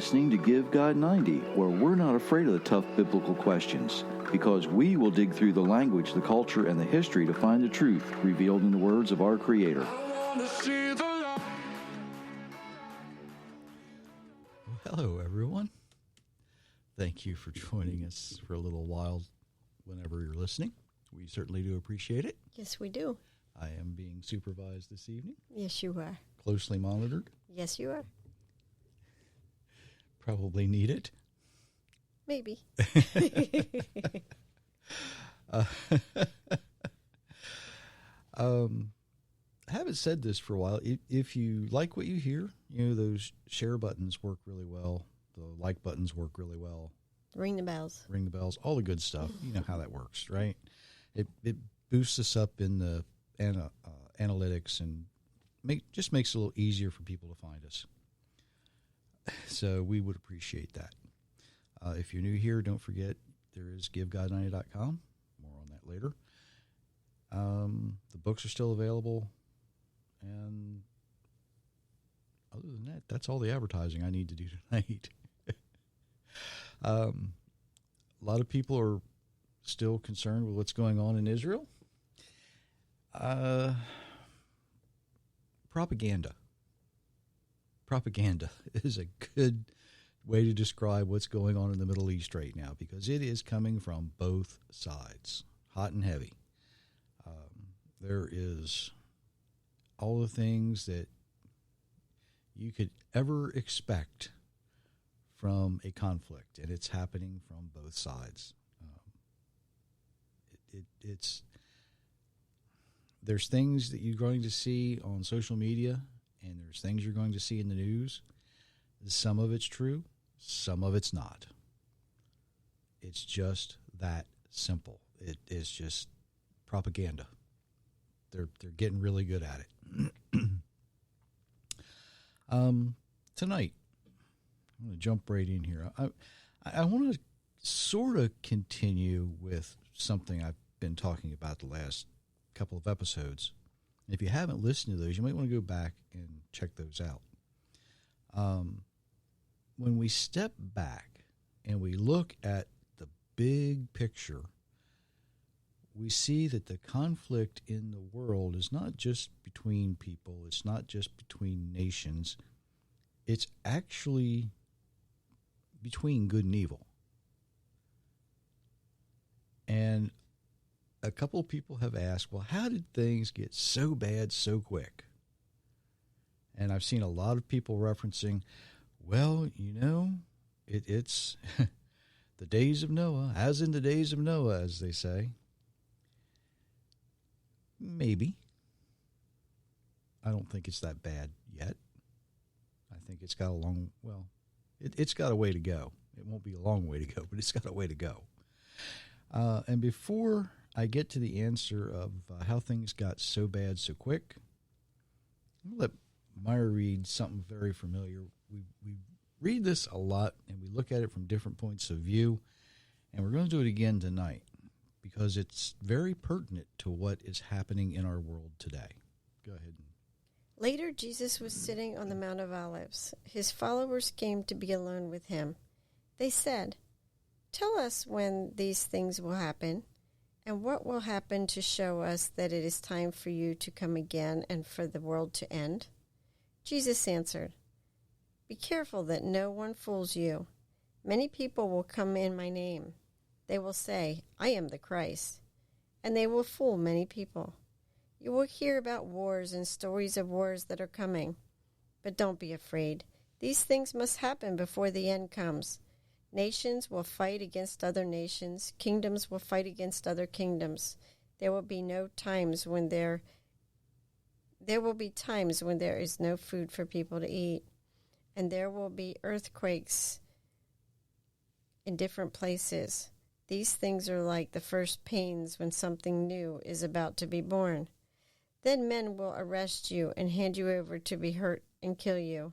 listening to Give God 90, where we're not afraid of the tough biblical questions, because we will dig through the language, the culture, and the history to find the truth revealed in the words of our Creator. Hello, everyone. Thank you for joining us for a little while whenever you're listening. We certainly do appreciate it. Yes, we do. I am being supervised this evening. Yes, you are. Closely monitored. Yes, you are. Probably need it. Maybe. I haven't said this for a while. If you like what you hear, those share buttons work really well. The like buttons work really well. Ring the bells. Ring the bells. All the good stuff. You know how that works, right? It boosts us up in the analytics and just makes it a little easier for people to find us. So we would appreciate that. If you're new here, don't forget there is GiveGod90.com. More on that later. The books are still available. And other than that, that's all the advertising I need to do tonight. A lot of people are still concerned with what's going on in Israel. Propaganda. Propaganda is a good way to describe what's going on in the Middle East right now, because it is coming from both sides, hot and heavy. There is all the things that you could ever expect from a conflict, and it's happening from both sides. There's things that you're going to see on social media, and there's things you're going to see in the news. Some of it's true, some of it's not. It's just that simple. It is just propaganda. They're getting really good at it. Tonight, I'm going to jump right in here. I want to sort of continue with something I've been talking about the last couple of episodes. If you haven't listened to those, you might want to go back and check those out. When we step back and we look at the big picture, we see that the conflict in the world is not just between people, it's not just between nations, it's actually between good and evil. And a couple of people have asked, well, how did things get so bad so quick? And I've seen a lot of people referencing, well, it's the days of Noah, as in the days of Noah, as they say. Maybe. I don't think it's that bad yet. I think it's got it's got a way to go. It won't be a long way to go, but it's got a way to go. And before I get to the answer of how things got so bad so quick, I'm going to let Myra read something very familiar. We read this a lot, and we look at it from different points of view, and we're going to do it again tonight because it's very pertinent to what is happening in our world today. Go ahead. Later, Jesus was sitting on the Mount of Olives. His followers came to be alone with him. They said, "Tell us when these things will happen, and what will happen to show us that it is time for you to come again and for the world to end?" Jesus answered, "Be careful that no one fools you. Many people will come in my name. They will say, 'I am the Christ,' and they will fool many people. You will hear about wars and stories of wars that are coming. But don't be afraid. These things must happen before the end comes. Nations will fight against other nations. Kingdoms will fight against other kingdoms. There will be times when there is no food for people to eat, and there will be earthquakes in different places. These things are like the first pains when something new is about to be born. Then men will arrest you and hand you over to be hurt and kill you.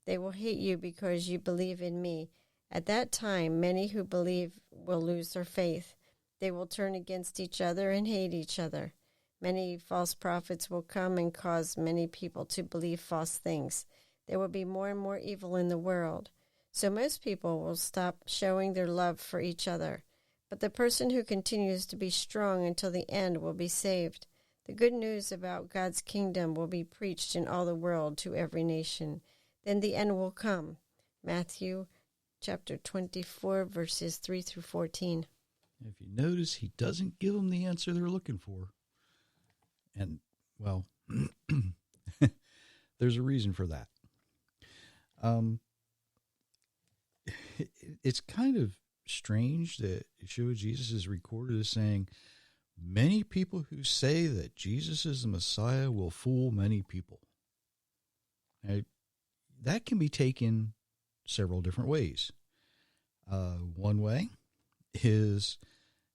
They will hate you because you believe in me. At that time, many who believe will lose their faith. They will turn against each other and hate each other. Many false prophets will come and cause many people to believe false things. There will be more and more evil in the world. So most people will stop showing their love for each other. But the person who continues to be strong until the end will be saved. The good news about God's kingdom will be preached in all the world to every nation. Then the end will come. Matthew chapter 24, verses 3 through 14. If you notice, he doesn't give them the answer they're looking for. And, well, there's a reason for that. It's kind of strange that Yeshua Jesus is recorded as saying, many people who say that Jesus is the Messiah will fool many people. Now, that can be taken several different ways. One way is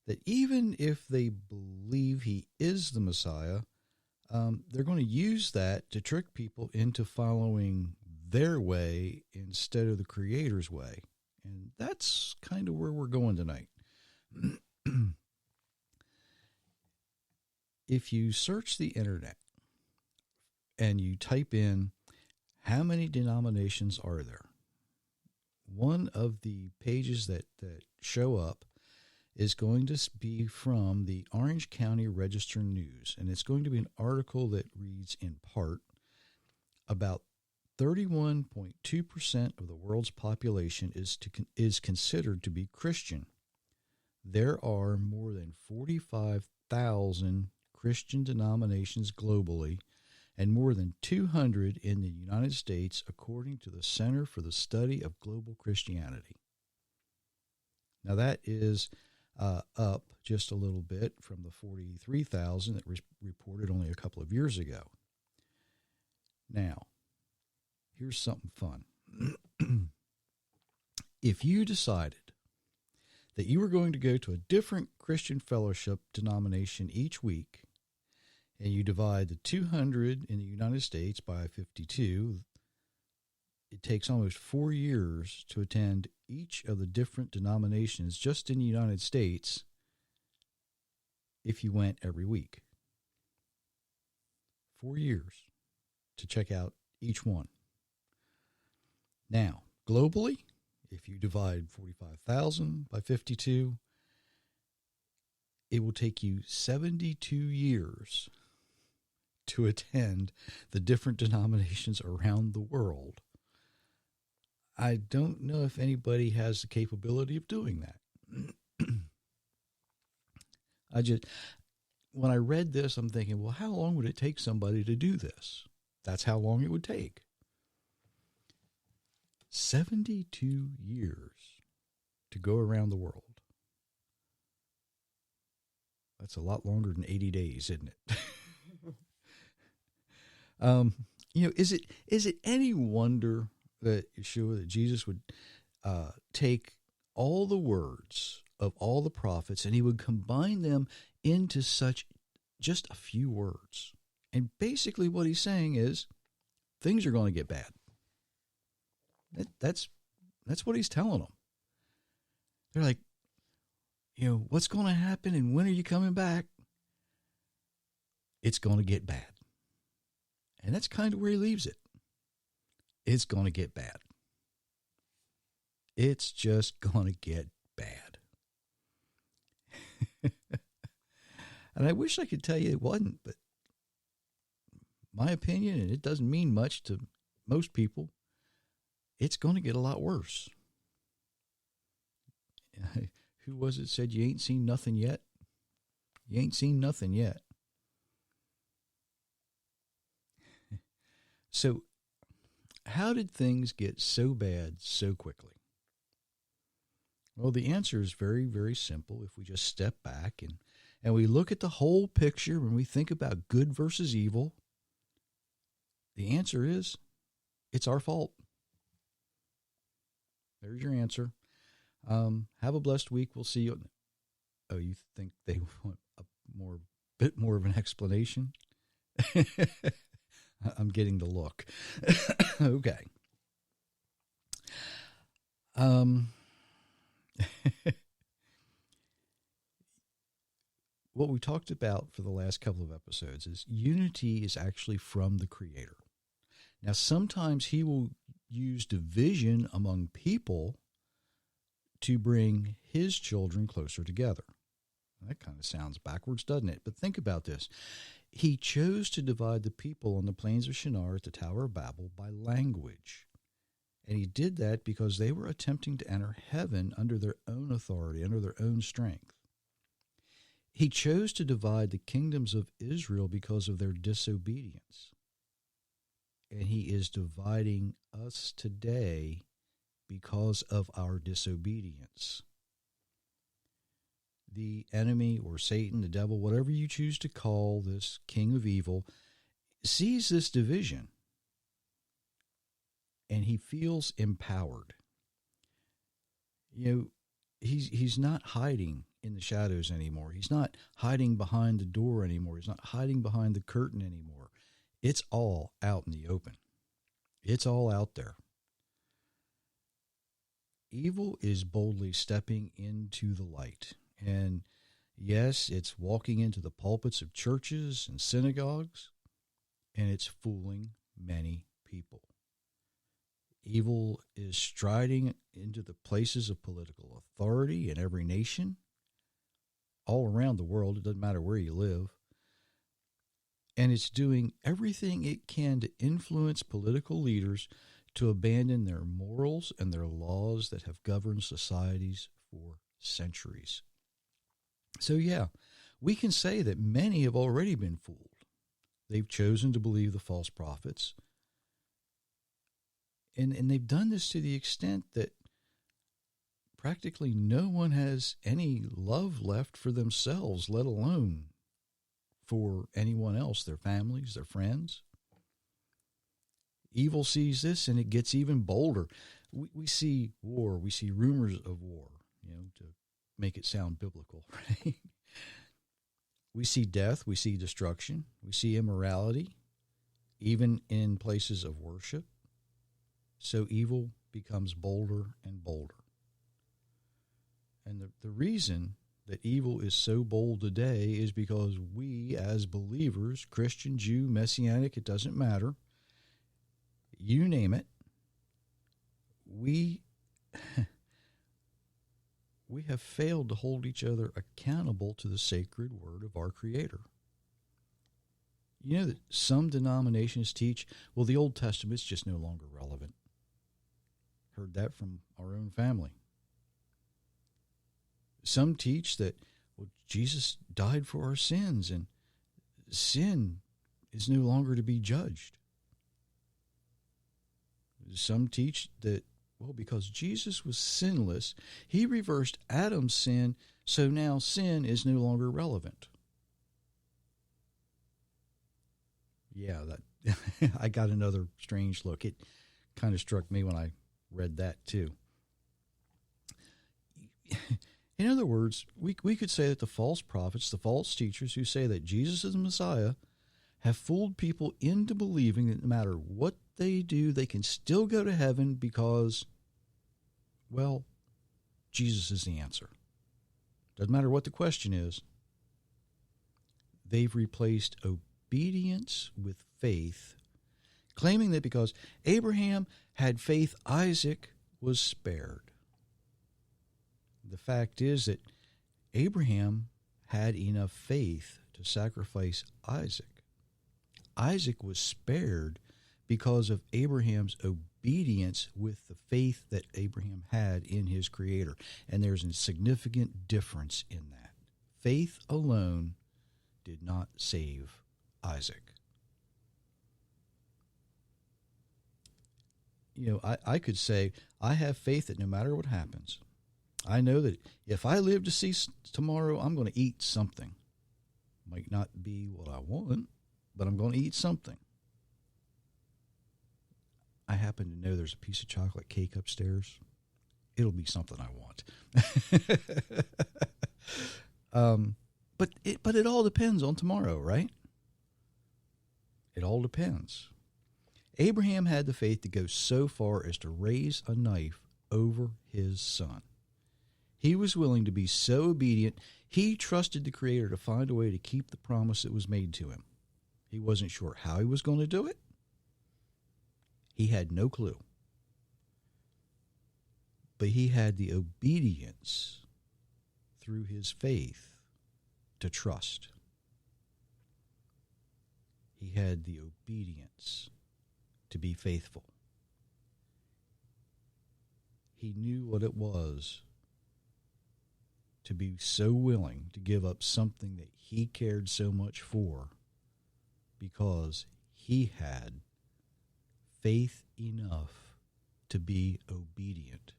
that even if they believe he is the Messiah, they're going to use that to trick people into following their way instead of the Creator's way. And that's kind of where we're going tonight. If you search the internet and you type in, how many denominations are there? One of the pages that show up is going to be from the Orange County Register News, and it's going to be an article that reads in part about 31.2% of the world's population is considered to be Christian. There are more than 45,000 Christian denominations globally, and more than 200 in the United States, according to the Center for the Study of Global Christianity. Now that is up just a little bit from the 43,000 that was reported only a couple of years ago. Now, here's something fun. If you decided that you were going to go to a different Christian fellowship denomination each week, and you divide the 200 in the United States by 52, it takes almost 4 years to attend each of the different denominations just in the United States if you went every week. 4 years to check out each one. Now, globally, if you divide 45,000 by 52, it will take you 72 years to attend the different denominations around the world. I don't know if anybody has the capability of doing that. When I read this, I'm thinking, well, how long would it take somebody to do this? That's how long it would take. 72 years to go around the world. That's a lot longer than 80 days, isn't it? Is it any wonder that Yeshua, that Jesus would take all the words of all the prophets and he would combine them into such just a few words? And basically what he's saying is things are going to get bad. That's what he's telling them. They're like, what's going to happen and when are you coming back? It's going to get bad. And that's kind of where he leaves it. It's going to get bad. It's just going to get bad. And I wish I could tell you it wasn't, but my opinion, and it doesn't mean much to most people, it's going to get a lot worse. Who was it said you ain't seen nothing yet? You ain't seen nothing yet. So, how did things get so bad so quickly? Well, the answer is very, very simple. If we just step back and we look at the whole picture when we think about good versus evil, the answer is it's our fault. There's your answer. Have a blessed week. We'll see you. Oh, you think they want a bit more of an explanation? I'm getting the look. Okay. What we talked about for the last couple of episodes is unity is actually from the Creator. Now, sometimes he will use division among people to bring his children closer together. That kind of sounds backwards, doesn't it? But think about this. He chose to divide the people on the plains of Shinar at the Tower of Babel by language. And he did that because they were attempting to enter heaven under their own authority, under their own strength. He chose to divide the kingdoms of Israel because of their disobedience. And he is dividing us today because of our disobedience. The enemy or Satan, the devil, whatever you choose to call this king of evil, sees this division and he feels empowered. You know, he's not hiding in the shadows anymore. He's not hiding behind the door anymore. He's not hiding behind the curtain anymore. It's all out in the open. It's all out there. Evil is boldly stepping into the light. And yes, it's walking into the pulpits of churches and synagogues, and it's fooling many people. Evil is striding into the places of political authority in every nation, all around the world. It doesn't matter where you live. And it's doing everything it can to influence political leaders to abandon their morals and their laws that have governed societies for centuries. So yeah, we can say that many have already been fooled. They've chosen to believe the false prophets. And they've done this to the extent that practically no one has any love left for themselves, let alone for anyone else, their families, their friends. Evil sees this and it gets even bolder. We see war, we see rumors of war, to make it sound biblical, right? We see death, we see destruction, we see immorality, even in places of worship. So evil becomes bolder and bolder. And the reason that evil is so bold today is because we as believers, Christian, Jew, Messianic, it doesn't matter, you name it, we have failed to hold each other accountable to the sacred word of our Creator. You know that some denominations teach, well, the Old Testament's just no longer relevant. Heard that from our own family. Some teach that, well, Jesus died for our sins and sin is no longer to be judged. Some teach that, well, because Jesus was sinless, he reversed Adam's sin, so now sin is no longer relevant. Yeah, that I got another strange look. It kind of struck me when I read that too. In other words, we could say that the false prophets, the false teachers who say that Jesus is the Messiah, have fooled people into believing that no matter what they do, they can still go to heaven because, well, Jesus is the answer. Doesn't matter what the question is. They've replaced obedience with faith, claiming that because Abraham had faith, Isaac was spared. The fact is that Abraham had enough faith to sacrifice Isaac. Isaac was spared because of Abraham's obedience with the faith that Abraham had in his Creator. And there's a significant difference in that. Faith alone did not save Isaac. I could say, I have faith that no matter what happens, I know that if I live to see tomorrow, I'm going to eat something. Might not be what I want, but I'm going to eat something. I happen to know there's a piece of chocolate cake upstairs. It'll be something I want. But it all depends on tomorrow, right? It all depends. Abraham had the faith to go so far as to raise a knife over his son. He was willing to be so obedient, he trusted the Creator to find a way to keep the promise that was made to him. He wasn't sure how he was going to do it. He had no clue. but he had the obedience through his faith to trust. He had the obedience to be faithful. He knew what it was to be so willing to give up something that he cared so much for because he had faith enough to be obedient.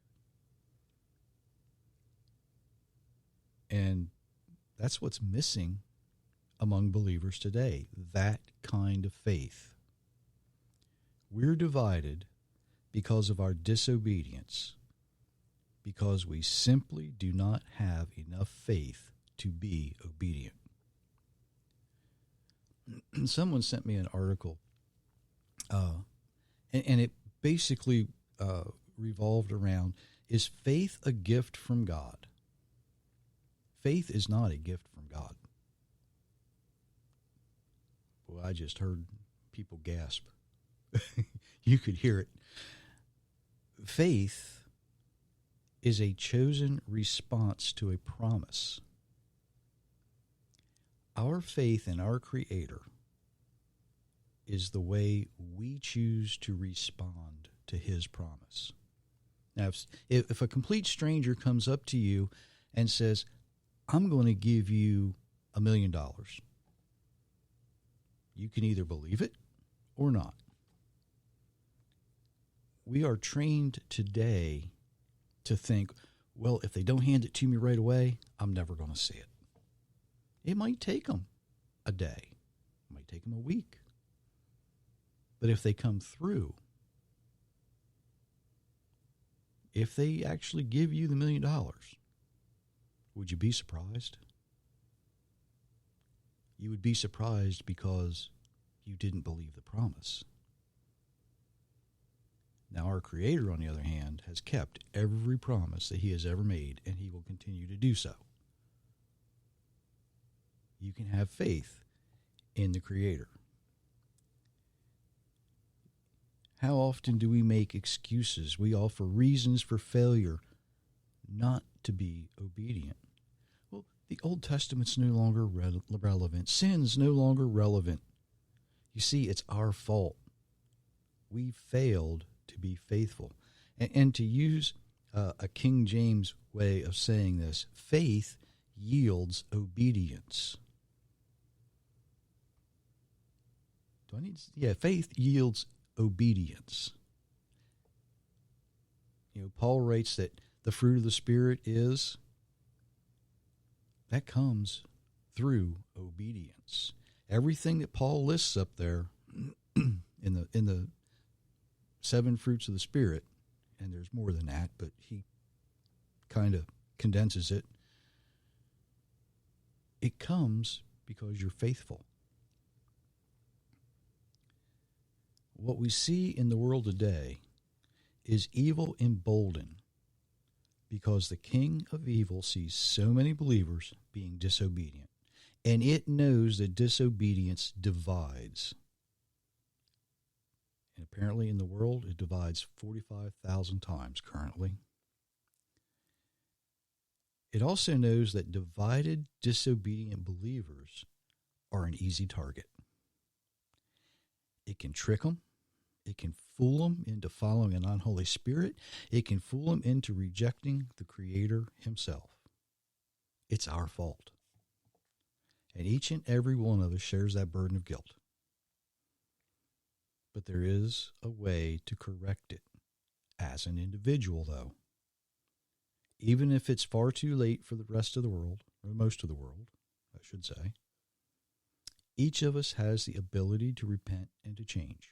And that's what's missing among believers today, that kind of faith. We're divided because of our disobedience, because we simply do not have enough faith to be obedient. Someone sent me an article, and it basically revolved around, is faith a gift from God? Faith is not a gift from God. Well, I just heard people gasp. You could hear it. Faith is a chosen response to a promise. Our faith in our Creator is the way we choose to respond to His promise. Now, if a complete stranger comes up to you and says, I'm going to give you $1 million, you can either believe it or not. We are trained today to think, well, if they don't hand it to me right away, I'm never going to see it. It might take them a day. It might take them a week. But if they come through, if they actually give you the $1 million, would you be surprised? You would be surprised because you didn't believe the promise. Now, our Creator, on the other hand, has kept every promise that He has ever made, and He will continue to do so. You can have faith in the Creator. How often do we make excuses? We offer reasons for failure not to be obedient. Well, the Old Testament's no longer relevant. Sin's no longer relevant. You see, it's our fault. We failed to be faithful. And to use a King James way of saying this, faith yields obedience. Faith yields obedience. Paul writes that the fruit of the Spirit that comes through obedience. Everything that Paul lists up there in the 7 fruits of the Spirit, and there's more than that, but he kind of condenses it. It comes because you're faithful. What we see in the world today is evil emboldened because the king of evil sees so many believers being disobedient, and it knows that disobedience divides. And apparently in the world, it divides 45,000 times currently. It also knows that divided, disobedient believers are an easy target. It can trick them. It can fool them into following an unholy spirit. It can fool them into rejecting the Creator Himself. It's our fault. And each and every one of us shares that burden of guilt. But there is a way to correct it as an individual, though. Even if it's far too late for the rest of the world, or most of the world, I should say, each of us has the ability to repent and to change.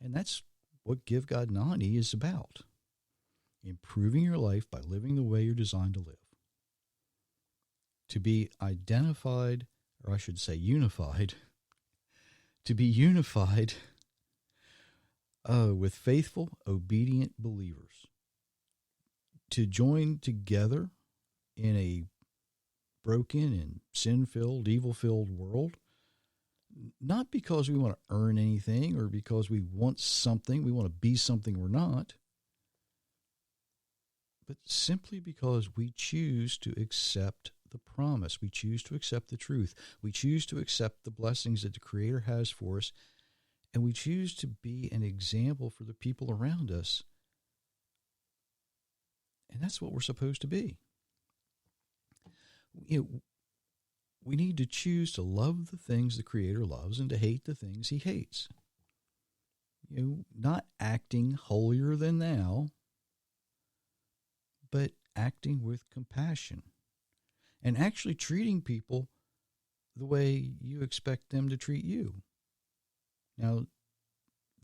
And that's what Give God 90 is about. Improving your life by living the way you're designed to live. To be identified, or I should say unified, to be unified with faithful, obedient believers. To join together in a broken and sin-filled, evil-filled world, not because we want to earn anything or because we want something, we want to be something we're not, but simply because we choose to accept the promise. We choose to accept the truth. We choose to accept the blessings that the Creator has for us, and we choose to be an example for the people around us. And that's what we're supposed to be. We need to choose to love the things the Creator loves and to hate the things He hates. Not acting holier than thou, but acting with compassion and actually treating people the way you expect them to treat you. Now,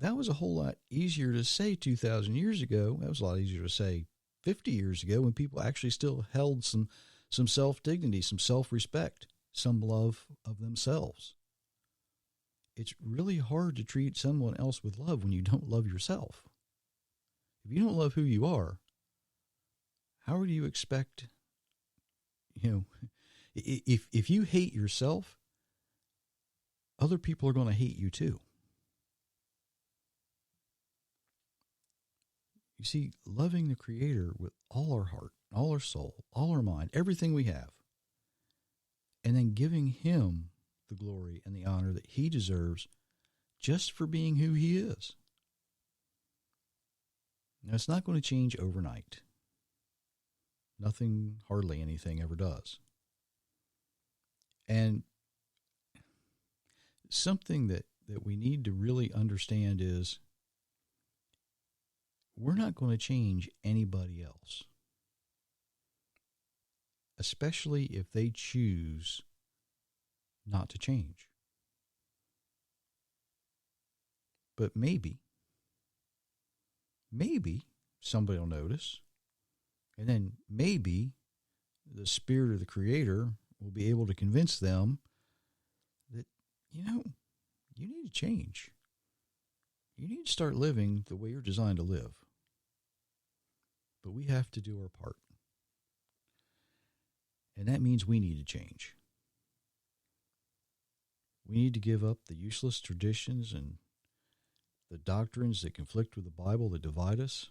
that was a whole lot easier to say 2,000 years ago. That was a lot easier to say 50 years ago when people actually still held some self-dignity, some self-respect, some love of themselves. It's really hard to treat someone else with love when you don't love yourself. If you don't love who you are, how do you expect, if you hate yourself, other people are going to hate you too. You see, loving the Creator with all our heart, all our soul, all our mind, everything we have, and then giving Him the glory and the honor that He deserves just for being who He is. Now, it's not going to change overnight. Nothing, hardly anything ever does. And something that we need to really understand is we're not going to change anybody else, especially if they choose not to change. But maybe somebody will notice, and then maybe the Spirit of the Creator will be able to convince them that, you need to change. You need to start living the way you're designed to live. But we have to do our part. And that means we need to change. We need to give up the useless traditions and the doctrines that conflict with the Bible that divide us.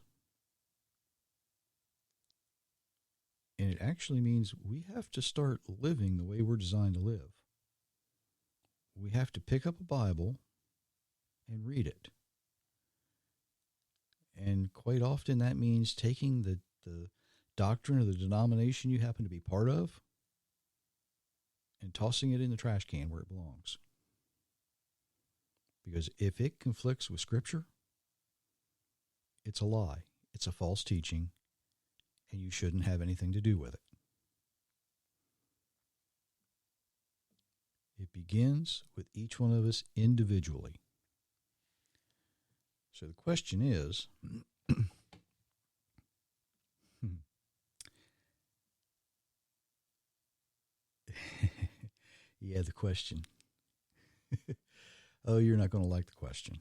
And it actually means we have to start living the way we're designed to live. We have to pick up a Bible and read it. And quite often that means taking the doctrine of the denomination you happen to be part of and tossing it in the trash can where it belongs. Because if it conflicts with Scripture, it's a lie, it's a false teaching, and you shouldn't have anything to do with it. It begins with each one of us individually. So the question is, yeah, the question. Oh, you're not going to like the question.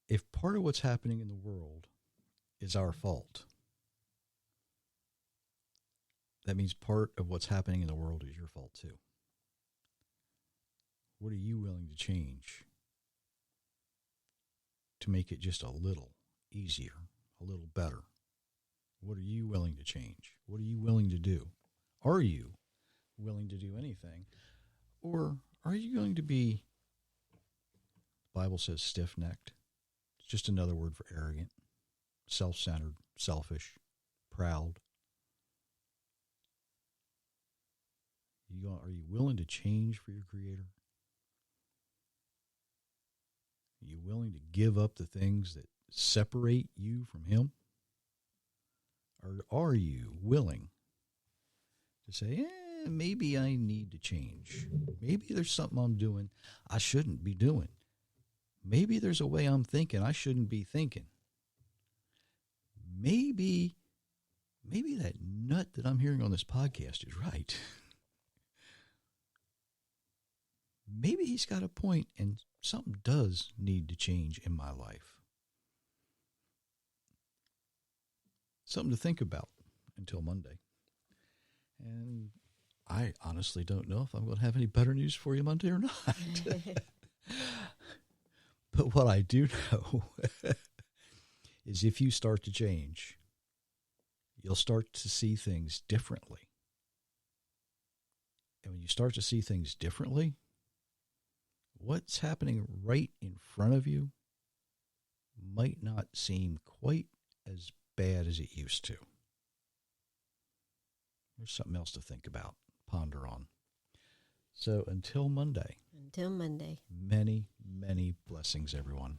If part of what's happening in the world is our fault, that means part of what's happening in the world is your fault too. What are you willing to change to make it just a little easier, a little better? What are you willing to change? What are you willing to do? Are you willing to do anything? Or are you going to be, the Bible says, stiff-necked? It's just another word for arrogant, self-centered, selfish, proud. Are you willing to change for your Creator? Are you willing to give up the things that separate you from Him? Or are you willing to say, maybe I need to change. Maybe there's something I'm doing I shouldn't be doing. Maybe there's a way I'm thinking I shouldn't be thinking. Maybe that nut that I'm hearing on this podcast is right. Maybe he's got a point and something does need to change in my life. Something to think about until Monday. And I honestly don't know if I'm going to have any better news for you Monday or not. But what I do know is if you start to change, you'll start to see things differently. And when you start to see things differently, what's happening right in front of you might not seem quite as bad as it used to. There's something else to think about, ponder on. So until Monday. Until Monday. Many, many blessings, everyone.